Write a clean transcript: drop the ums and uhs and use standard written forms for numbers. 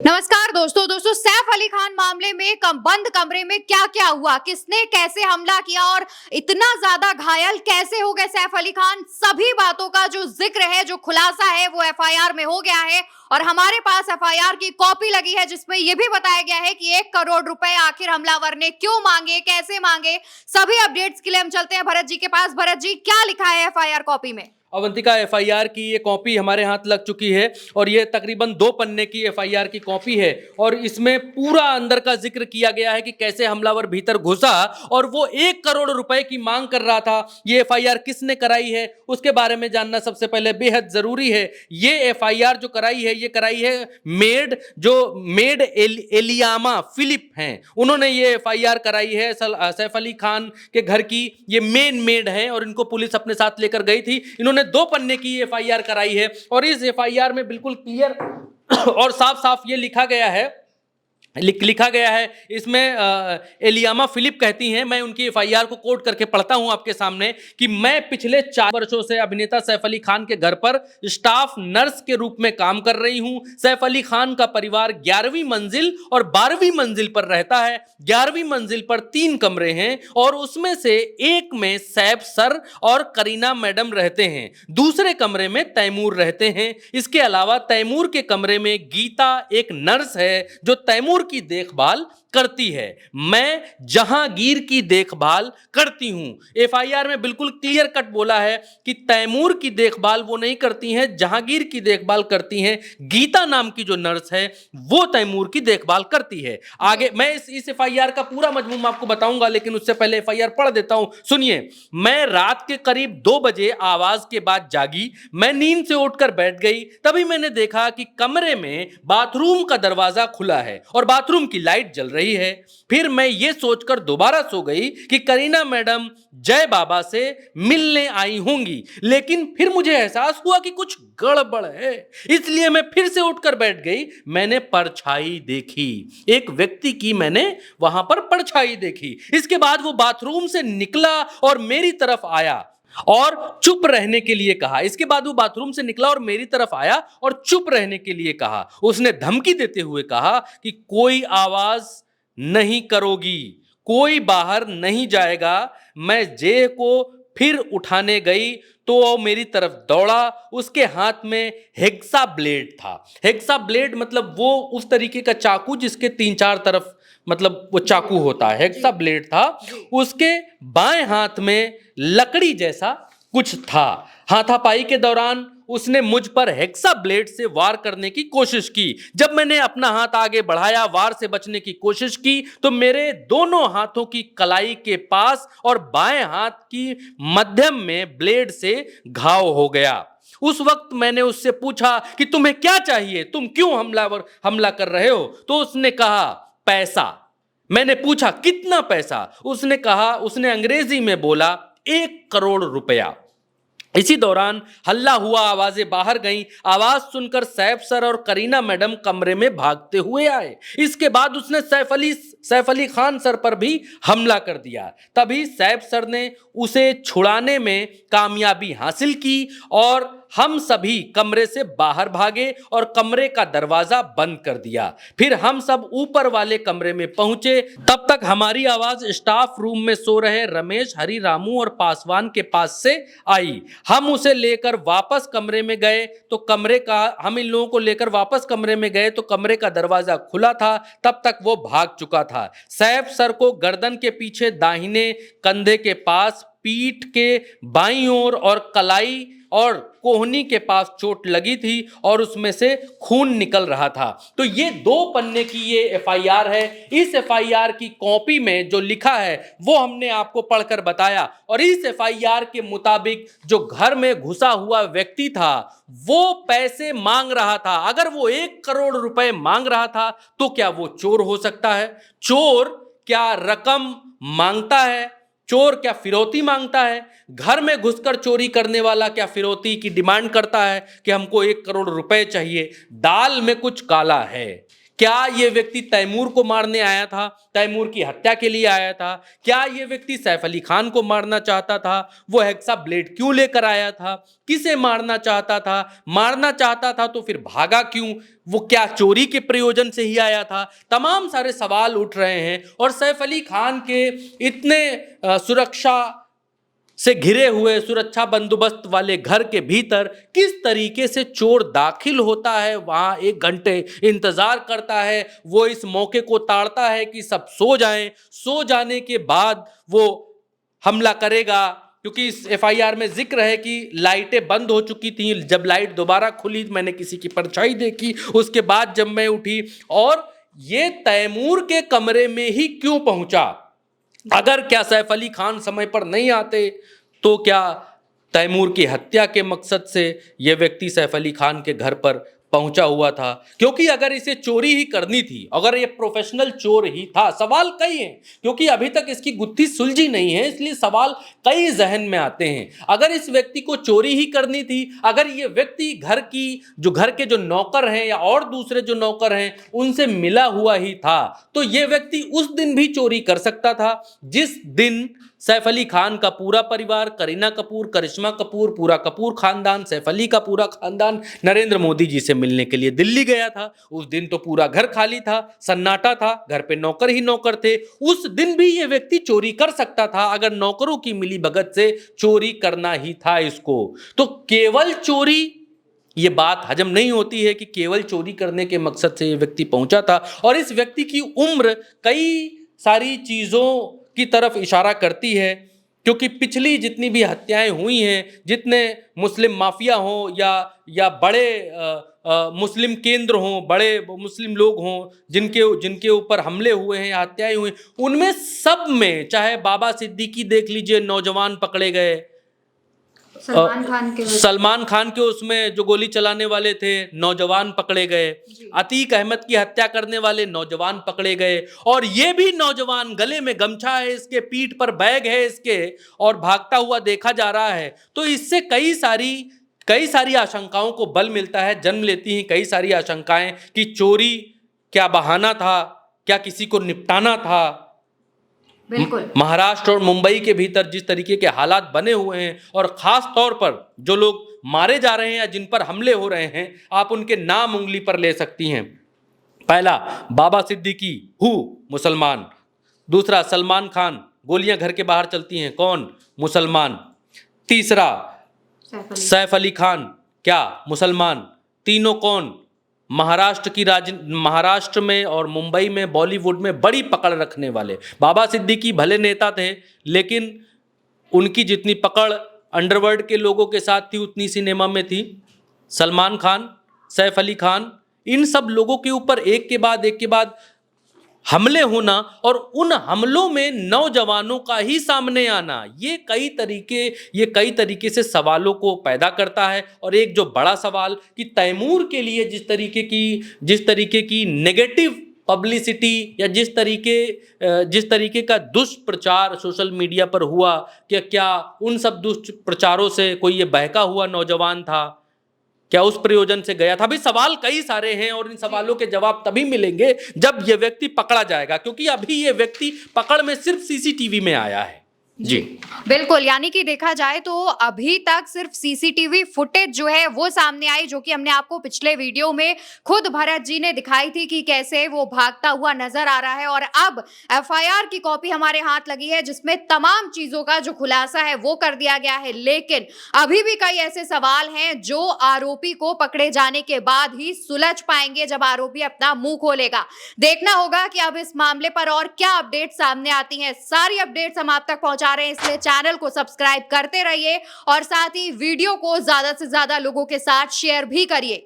नमस्कार दोस्तों सैफ अली खान मामले में बंद कमरे में क्या क्या हुआ, किसने कैसे हमला किया और इतना ज्यादा घायल कैसे हो गए सैफ अली खान, सभी बातों का जो जिक्र है, जो खुलासा है वो एफआईआर में हो गया है। और हमारे पास एफआईआर की कॉपी लगी है जिसमें यह भी बताया गया है कि 1 करोड़ रुपए आखिर हमलावर ने क्यों मांगे, कैसे मांगे। सभी अपडेट्स के लिए हम चलते हैं भरत जी के पास। भरत जी, क्या लिखा है एफआईआर कॉपी में? अवंतिका, एफआईआर की ये कॉपी हमारे हाथ लग चुकी है और ये तकरीबन 2 पन्ने की एफआईआर की कॉपी है और इसमें पूरा अंदर का जिक्र किया गया है कि कैसे हमलावर भीतर घुसा और वो 1 करोड़ रुपए की मांग कर रहा था। ये एफआईआर किसने कराई है उसके बारे में जानना सबसे पहले बेहद जरूरी है। ये एफआईआर जो कराई है, ये कराई है मेड एलियामा फिलिप हैं, उन्होंने ये एफआईआर कराई है। सैफ अली खान के घर की ये मेन मेड है और इनको पुलिस अपने साथ लेकर गई थी। इन्होंने 2 पन्ने की एफआईआर कराई है और इस एफआईआर में बिल्कुल क्लियर और साफ साफ ये लिखा गया है इसमें एलियामा फिलिप कहती हैं, मैं उनकी एफआईआर को कोट करके पढ़ता हूं आपके सामने, कि मैं पिछले 4 वर्षों से अभिनेता सैफ अली खान के घर पर स्टाफ नर्स के रूप में काम कर रही हूं। सैफ अली खान का परिवार 11वीं मंजिल और 12वीं मंजिल पर रहता है। 11वीं मंजिल पर 3 कमरे हैं और उसमें से एक में सैफ सर और करीना मैडम रहते हैं, दूसरे कमरे में तैमूर रहते हैं। इसके अलावा तैमूर के कमरे में गीता एक नर्स है जो तैमूर की देखभाल करती है। मैं जहांगीर की देखभाल करती हूं। एफआईआर में बिल्कुल क्लियर कट बोला है कि तैमूर की देखभाल वो नहीं करती हैं, जहांगीर की देखभाल करती हैं। गीता नाम की जो नर्स है वो तैमूर की देखभाल करती है। आगे मैं इस एफआईआर का पूरा मजमून आपको बताऊंगा, लेकिन उससे पहले एफआईआर पढ़ देता हूं, सुनिए। मैं रात के करीब 2 बजे आवाज के बाद जागी। मैं नींद से उठकर बैठ गई। तभी मैंने देखा कि कमरे में बाथरूम का दरवाजा खुला है और बाथरूम की लाइट जल रही है। फिर मैं ये सोचकर दोबारा सो गई कि करीना मैडम जय बाबा से मिलने आई होंगी, लेकिन फिर मुझे एहसास हुआ कि कुछ गड़बड़ है, इसलिए मैं फिर से उठकर बैठ गई। मैंने परछाई देखी, एक व्यक्ति की मैंने वहां पर परछाई देखी। इसके बाद वो बाथरूम से निकला और मेरी तरफ आया और चुप रहने के लिए कहा। इसके बाद वो बाथरूम से निकला और मेरी तरफ आया और चुप रहने के लिए कहा। उसने धमकी देते हुए कहा कि कोई आवाज नहीं करोगी, कोई बाहर नहीं जाएगा। मैं जेह को फिर उठाने गई तो वो मेरी तरफ दौड़ा। उसके हाथ में हेक्सा ब्लेड था। हेक्सा ब्लेड मतलब वो उस तरीके का चाकू जिसके 3-4 तरफ मतलब वो चाकू होता है, हेक्सा ब्लेड था। उसके बाएं हाथ में लकड़ी जैसा कुछ था। हाथापाई के दौरान उसने मुझ पर हेक्सा ब्लेड से वार करने की कोशिश की। जब मैंने अपना हाथ आगे बढ़ाया, वार से बचने की कोशिश की, तो मेरे दोनों हाथों की कलाई के पास और बाएं हाथ की मध्यम में ब्लेड से घाव हो गया। उस वक्त मैंने उससे पूछा कि तुम्हें क्या चाहिए, तुम क्यों हमला कर रहे हो? तो उसने कहा पैसा। मैंने पूछा कितना पैसा? उसने कहा, उसने अंग्रेजी में बोला 1 करोड़ रुपया। इसी दौरान हल्ला हुआ, आवाजें बाहर गईं। आवाज सुनकर सैफ सर और करीना मैडम कमरे में भागते हुए आए। इसके बाद उसने सैफ अली खान सर पर भी हमला कर दिया। तभी सैफ सर ने उसे छुड़ाने में कामयाबी हासिल की और हम सभी कमरे से बाहर भागे और कमरे का दरवाजा बंद कर दिया। फिर हम सब ऊपर वाले कमरे में पहुंचे। तब तक हमारी आवाज स्टाफ रूम में सो रहे रमेश, हरी, रामू और पासवान के पास से आई। हम उसे लेकर वापस कमरे में गए तो हम इन लोगों को लेकर वापस कमरे में गए तो कमरे का दरवाजा खुला था। तब तक वो भाग चुका था। सैफ सर को गर्दन के पीछे दाहिने कंधे के पास, पीठ के बाईं ओर और कलाई और कोहनी के पास चोट लगी थी और उसमें से खून निकल रहा था। तो ये 2 पन्ने की ये एफआईआर है। इस एफआईआर की कॉपी में जो लिखा है वो हमने आपको पढ़कर बताया और इस एफआईआर के मुताबिक जो घर में घुसा हुआ व्यक्ति था वो पैसे मांग रहा था। अगर वो 1 करोड़ रुपए मांग रहा था तो क्या वो चोर हो सकता है? चोर क्या रकम मांगता है? चोर क्या फिरौती मांगता है? घर में घुसकर चोरी करने वाला क्या फिरौती की डिमांड करता है कि हमको 1 करोड़ रुपए चाहिए? दाल में कुछ काला है। क्या ये व्यक्ति तैमूर को मारने आया था, तैमूर की हत्या के लिए आया था? क्या ये व्यक्ति सैफ अली खान को मारना चाहता था? वो हेक्सा ब्लेड क्यों लेकर आया था? किसे मारना चाहता था? मारना चाहता था तो फिर भागा क्यों? वो क्या चोरी के प्रयोजन से ही आया था? तमाम सारे सवाल उठ रहे हैं और सैफ अली खान के इतने सुरक्षा से घिरे हुए, सुरक्षा बंदोबस्त वाले घर के भीतर किस तरीके से चोर दाखिल होता है, वहां 1 घंटे इंतजार करता है, वो इस मौके को ताड़ता है कि सब सो जाएं, सो जाने के बाद वो हमला करेगा। क्योंकि इस एफआईआर में जिक्र है कि लाइटें बंद हो चुकी थी, जब लाइट दोबारा खुली मैंने किसी की परछाई देखी, उसके बाद जब मैं उठी। और ये तैमूर के कमरे में ही क्यों पहुंचा? अगर क्या सैफ अली खान समय पर नहीं आते तो क्या तैमूर की हत्या के मकसद से यह व्यक्ति सैफ अली खान के घर पर पहुंचा हुआ था? क्योंकि अगर इसे चोरी ही करनी थी, अगर ये प्रोफेशनल चोर ही था, सवाल कई हैं क्योंकि अभी तक इसकी गुत्थी सुलझी नहीं है, इसलिए सवाल कई जहन में आते हैं। अगर इस व्यक्ति को चोरी ही करनी थी, अगर ये व्यक्ति घर के जो नौकर हैं या और दूसरे जो नौकर हैं उनसे मिला हुआ ही था, तो ये व्यक्ति उस दिन भी चोरी कर सकता था जिस दिन सैफ अली खान का पूरा परिवार, करीना कपूर, करिश्मा कपूर, पूरा कपूर खानदान, सैफ अली का पूरा खानदान नरेंद्र मोदी जी से मिलने के लिए दिल्ली गया था। उस दिन तो पूरा घर खाली था, सन्नाटा था, घर पे नौकर ही नौकर थे। उस दिन भी ये व्यक्ति चोरी कर सकता था अगर नौकरों की मिली भगत से चोरी करना ही था इसको। तो केवल चोरी, ये बात हजम नहीं होती है कि केवल चोरी करने के मकसद से ये व्यक्ति पहुंचा था। और इस व्यक्ति की उम्र कई सारी चीजों की तरफ इशारा करती है, क्योंकि पिछली जितनी भी हत्याएं हुई हैं, जितने मुस्लिम माफिया हों या बड़े मुस्लिम केंद्र हों, बड़े मुस्लिम लोग हों जिनके ऊपर हमले हुए हैं या हत्याएं हुई, उनमें सब में, चाहे बाबा सिद्दीकी देख लीजिए, नौजवान पकड़े गए, सलमान खान के उसमें जो गोली चलाने वाले थे नौजवान पकड़े गए, अतीक अहमद की हत्या करने वाले नौजवान पकड़े गए, और ये भी नौजवान गले में गमछा है इसके, पीठ पर बैग है इसके और भागता हुआ देखा जा रहा है। तो इससे कई सारी आशंकाओं को बल मिलता है, जन्म लेती हैं कई सारी आशंकाएं कि चोरी क्या बहाना था, क्या किसी को निपटाना था। बिल्कुल। महाराष्ट्र और मुंबई के भीतर जिस तरीके के हालात बने हुए हैं, और खास तौर पर जो लोग मारे जा रहे हैं या जिन पर हमले हो रहे हैं, आप उनके नाम उंगली पर ले सकती हैं। पहला बाबा सिद्दीकी, मुसलमान। दूसरा सलमान खान, गोलियां घर के बाहर चलती हैं, कौन? मुसलमान। तीसरा सैफ अली खान, क्या? मुसलमान। तीनों कौन? महाराष्ट्र में और मुंबई में, बॉलीवुड में बड़ी पकड़ रखने वाले। बाबा सिद्दीकी भले नेता थे, लेकिन उनकी जितनी पकड़ अंडरवर्ल्ड के लोगों के साथ थी उतनी सिनेमा में थी। सलमान खान, सैफ अली खान, इन सब लोगों के ऊपर एक के बाद हमले होना, और उन हमलों में नौजवानों का ही सामने आना, ये कई तरीके से सवालों को पैदा करता है। और एक जो बड़ा सवाल कि तैमूर के लिए जिस तरीके की नेगेटिव पब्लिसिटी या जिस तरीके का दुष्प्रचार सोशल मीडिया पर हुआ, क्या उन सब दुष्प्रचारों से कोई ये बहका हुआ नौजवान था? क्या उस प्रयोजन से गया था? अभी सवाल कई सारे हैं और इन सवालों के जवाब तभी मिलेंगे जब यह व्यक्ति पकड़ा जाएगा, क्योंकि अभी यह व्यक्ति पकड़ में सिर्फ सीसीटीवी में आया है। जी बिल्कुल, यानी कि देखा जाए तो अभी तक सिर्फ सीसीटीवी फुटेज जो है वो सामने आई, जो कि हमने आपको पिछले वीडियो में खुद भरत जी ने दिखाई थी कि कैसे वो भागता हुआ नजर आ रहा है। और अब एफआईआर की कॉपी हमारे हाथ लगी है जिसमें तमाम चीजों का जो खुलासा है वो कर दिया गया है। लेकिन अभी भी कई ऐसे सवाल हैं जो आरोपी को पकड़े जाने के बाद ही सुलझ पाएंगे, जब आरोपी अपना मुंह खोलेगा। देखना होगा कि अब इस मामले पर और क्या अपडेट सामने आती हैं। सारी अपडेट्स हम आप तक पहुंचा रहे हैं, इसलिए चैनल को सब्सक्राइब करते रहिए और साथ ही वीडियो को ज्यादा से ज्यादा लोगों के साथ शेयर भी करिए।